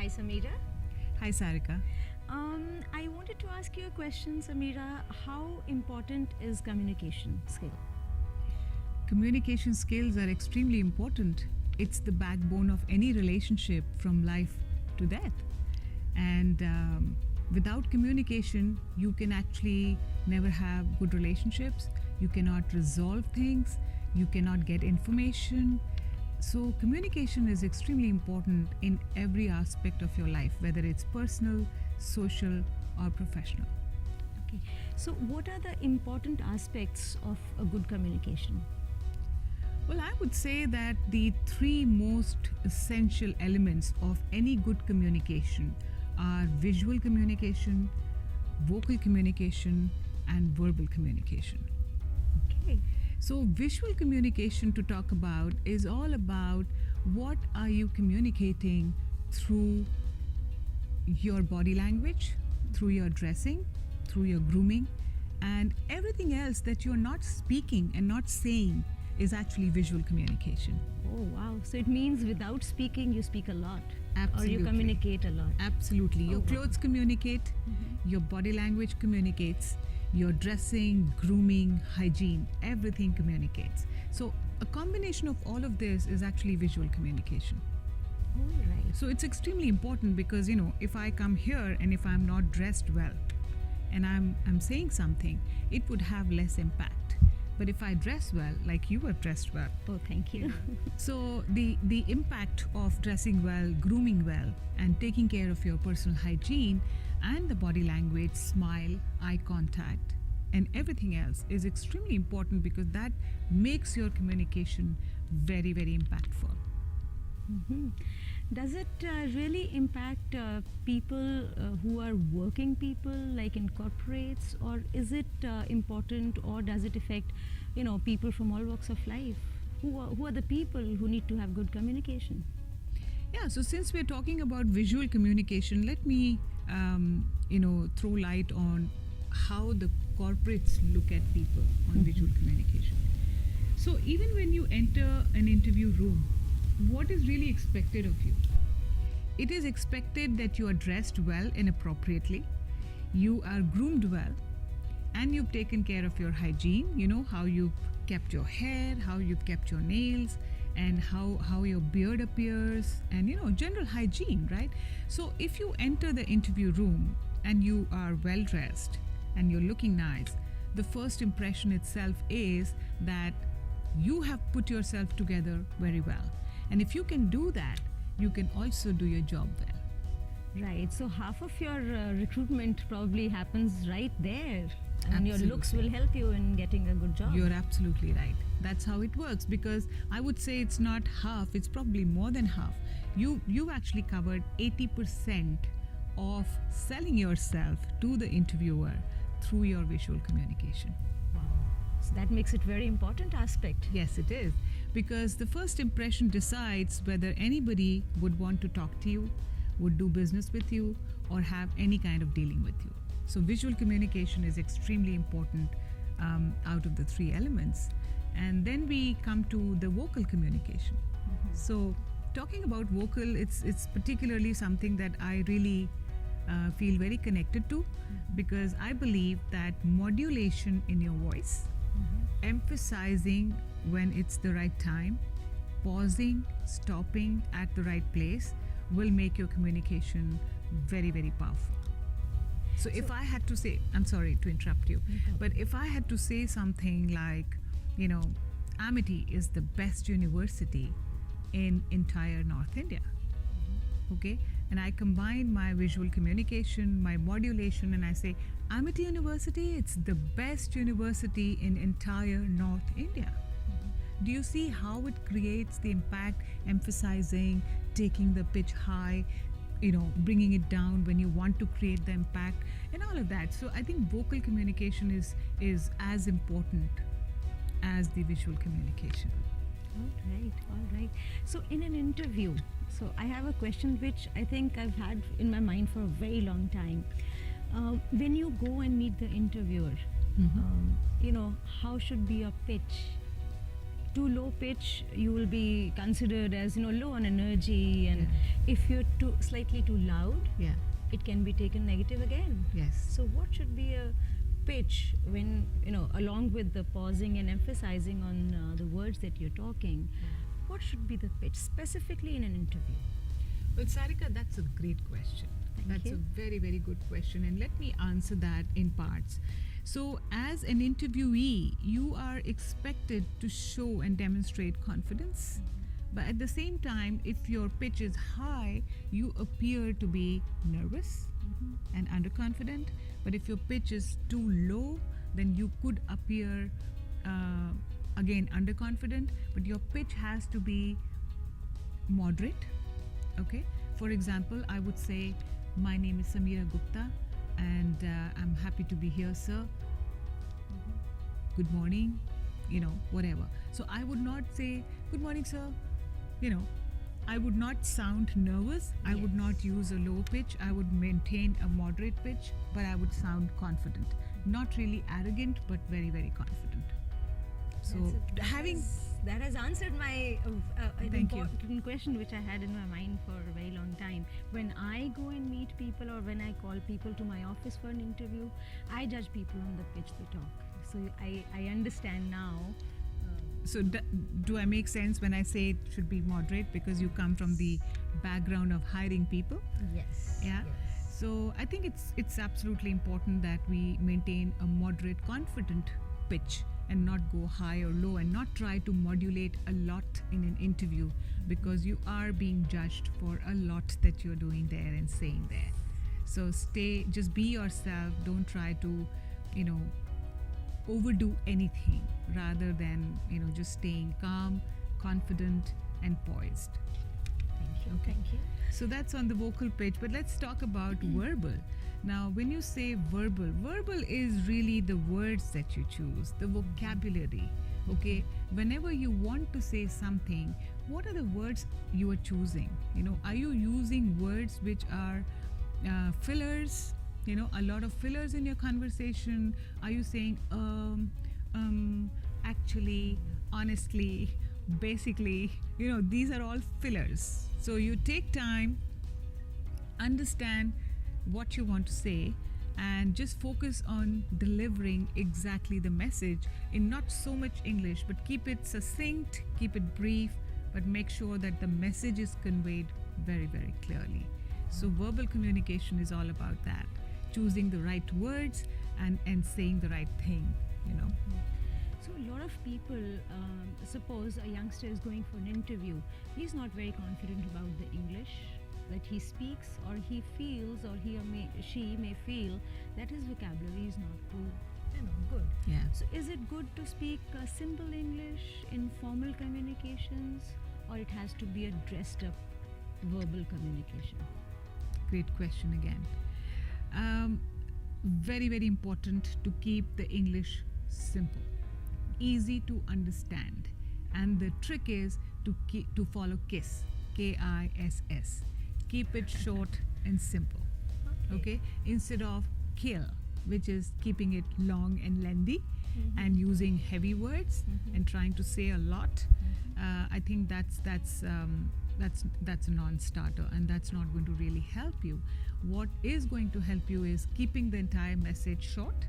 Hi, Samira. Hi, Sarika. I wanted to ask you a question, Samira. How important is communication skill? Communication skills are extremely important. It's the backbone of any relationship from life to death. And without communication, you can actually never have good relationships. You cannot resolve things. You cannot get information. So, communication is extremely important in every aspect of your life, whether it's personal, social, or professional. Okay. So, what are the important aspects of a good communication? Well, I would say that the three most essential elements of any good communication are visual communication, vocal communication, and verbal communication. Okay. So, visual communication to talk about is all about what are you communicating through your body language, through your dressing, through your grooming, and everything else that you're not speaking and not saying is actually visual communication. Oh, wow. So, it means without speaking, you speak a lot. Or Absolutely. you communicate a lot. Absolutely. Your Oh, wow. clothes communicate, your body language communicates, your dressing, grooming, hygiene, everything communicates. So, a combination of all of this is actually visual communication. All right. So, it's extremely important because, you know, if I come here and if I'm not dressed well and I'm saying something, it would have less impact. But if I dress well, like you have dressed well, Oh, thank you. so the impact of dressing well, grooming well, and taking care of your personal hygiene and the body language, smile, eye contact, and everything else is extremely important because that makes your communication very, very impactful. Mhm. Does it really impact people who are working people, like in corporates, or is it important, or does it affect, people from all walks of life? Who are the people who need to have good communication? Yeah, so since we're talking about visual communication, let me, throw light on how the corporates look at people on visual communication. So even when you enter an interview room, what is really expected of you? It is expected that you are dressed well and appropriately, you are groomed well, and you've taken care of your hygiene. You know how you've kept your hair, how you've kept your nails, and how your beard appears, and general hygiene, right? So if you enter the interview room and you are well dressed and you're looking nice, the first impression itself is that you have put yourself together very well. And if you can do that, you can also do your job well. Right. So half of your recruitment probably happens right there, and your looks Absolutely. will help you in getting a good job. You're absolutely right. That's how it works, because I would say it's not half, it's probably more than half. You've actually covered 80% of selling yourself to the interviewer through your visual communication. Wow. So that makes it very important aspect. Yes, it is. Because the first impression decides whether anybody would want to talk to you, would do business with you, or have any kind of dealing with you. So, visual communication is extremely important out of the three elements. And then we come to the vocal communication. So, talking about vocal, it's particularly something that I really feel very connected to, because I believe that modulation in your voice, emphasizing when it's the right time, pausing, stopping at the right place will make your communication very, very powerful. So, if I had to say, I'm sorry to interrupt you, but if I had to say something like, Amity is the best university in entire North India, okay? And I combine my visual communication, my modulation, and I say, Amity University, it's the best university in entire North India. Do you see how it creates the impact, emphasizing, taking the pitch high, bringing it down when you want to create the impact and all of that? So I think vocal communication is as important as the visual communication. All right. So, in an interview, so I have a question which I think I've had in my mind for a very long time. When you go and meet the interviewer, how should be your pitch? too low pitch, you will be considered as low on energy, and if you're too slightly too loud, Yeah. it can be taken negative again. Yes. So what should be a pitch when along with the pausing and emphasizing on the words that you're talking? What should be the pitch specifically in an interview? Well, Sarika, that's a great question. Thank That's you. a very, very good question. And let me answer that in parts. So, as an interviewee, you are expected to show and demonstrate confidence. But at the same time, if your pitch is high, you appear to be nervous and underconfident. But if your pitch is too low, then you could appear again underconfident. But your pitch has to be moderate. Okay, for example, I would say, my name is Samira Gupta, and I'm happy to be here, sir. Good morning, whatever. So I would not say, good morning, sir. I would not sound nervous. I would Yes. not use a low pitch. I would maintain a moderate pitch, but I would sound confident. Not really arrogant, but very, very confident. So That has answered my an Thank you. important question which I had in my mind for a very long time. When I go and meet people, or when I call people to my office for an interview, I judge people on the pitch they talk. So I understand now. So do I make sense when I say it should be moderate, because you come from the background of hiring people? Yes. Yeah. So I think it's absolutely important that we maintain a moderate, confident pitch and not go high or low, and not try to modulate a lot in an interview, because you are being judged for a lot that you're doing there and saying there. So just be yourself. Don't try to, overdo anything, rather than, just staying calm, confident, and poised. Thank you. Okay. Thank you. So that's on the vocal pitch, but let's talk about verbal. Now, when you say verbal is really the words that you choose, the vocabulary. Okay, whenever you want to say something, what are the words you are choosing? Are you using words which are fillers? A lot of fillers in your conversation. Are you saying actually, honestly, basically? These are all fillers. So you take time, understand what you want to say, and just focus on delivering exactly the message in not so much English, but keep it succinct, keep it brief, but make sure that the message is conveyed very, very clearly. So verbal communication is all about that, choosing the right words and saying the right thing. So a lot of people, suppose a youngster is going for an interview, he's not very confident about the English that he speaks, or he feels, or she may feel that his vocabulary is not too good. Yeah. So is it good to speak simple English in formal communications, or it has to be a dressed up verbal communication? Great question again. Very, very important to keep the English simple, easy to understand, and the trick is to follow KISS, KISS. Keep it short and simple. Okay, instead of kill, which is keeping it long and lengthy, and using heavy words and trying to say a lot. I think that's a non-starter, and that's not going to really help you. What is going to help you is keeping the entire message short,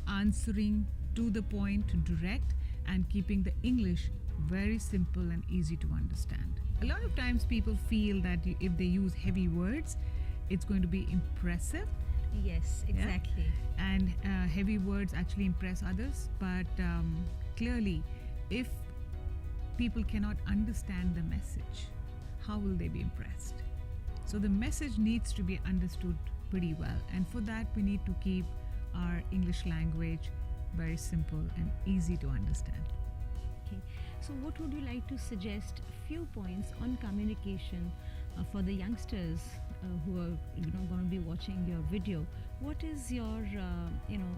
answering to the point, direct, and keeping the English very simple and easy to understand. A lot of times people feel that if they use heavy words, it's going to be impressive. Yes, exactly. And heavy words actually impress others, but clearly, if people cannot understand the message, how will they be impressed? So the message needs to be understood pretty well, and for that we need to keep our English language very simple and easy to understand. Okay. So what would you like to suggest a few points on communication for the youngsters who are going to be watching your video? What is your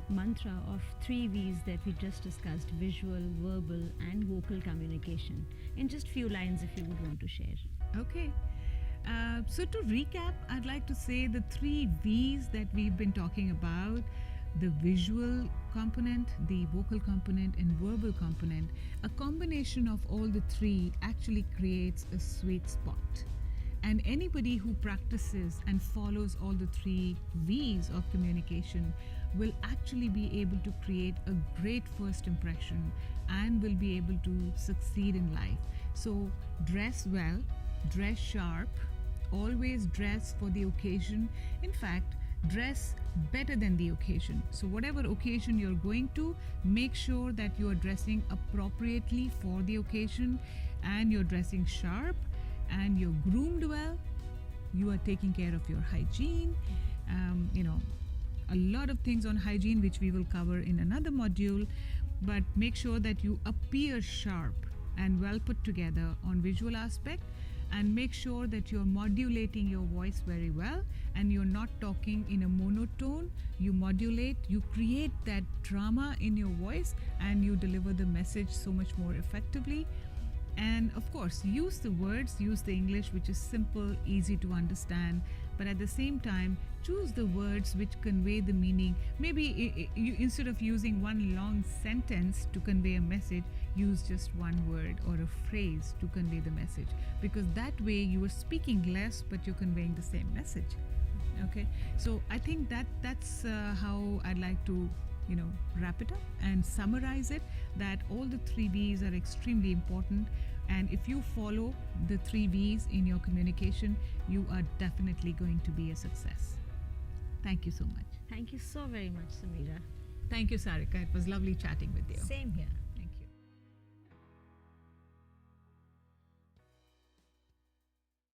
mantra of 3 V's that we just discussed: visual, verbal, and vocal communication, in just few lines if you would want to share? Okay. So to recap, I'd like to say the 3 V's that we've been talking about. the visual component, the vocal component, and verbal component, a combination of all the three actually creates a sweet spot. And anybody who practices and follows all the three V's of communication will actually be able to create a great first impression and will be able to succeed in life. So, dress well, dress sharp, always dress for the occasion. In fact, dress better than the occasion. So, whatever occasion you're going to, make sure that you are dressing appropriately for the occasion and you're dressing sharp and you're groomed well. You are taking care of your hygiene. A lot of things on hygiene, which we will cover in another module, but make sure that you appear sharp and well put together on visual aspect, and make sure that you're modulating your voice very well and you're not talking in a monotone. You modulate, you create that drama in your voice, and you deliver the message so much more effectively. And of course, use the words, use the English, which is simple, easy to understand, but at the same time, choose the words which convey the meaning. Maybe you, instead of using one long sentence to convey a message, use just one word or a phrase to convey the message, because that way you are speaking less, but you're conveying the same message. Okay, so I think that's how I'd like to wrap it up and summarize it, that all the three V's are extremely important, and if you follow the three V's in your communication, you are definitely going to be a success. Thank you so much. Thank you so very much, Samira. Thank you, Sarika. It was lovely chatting with you. Same here.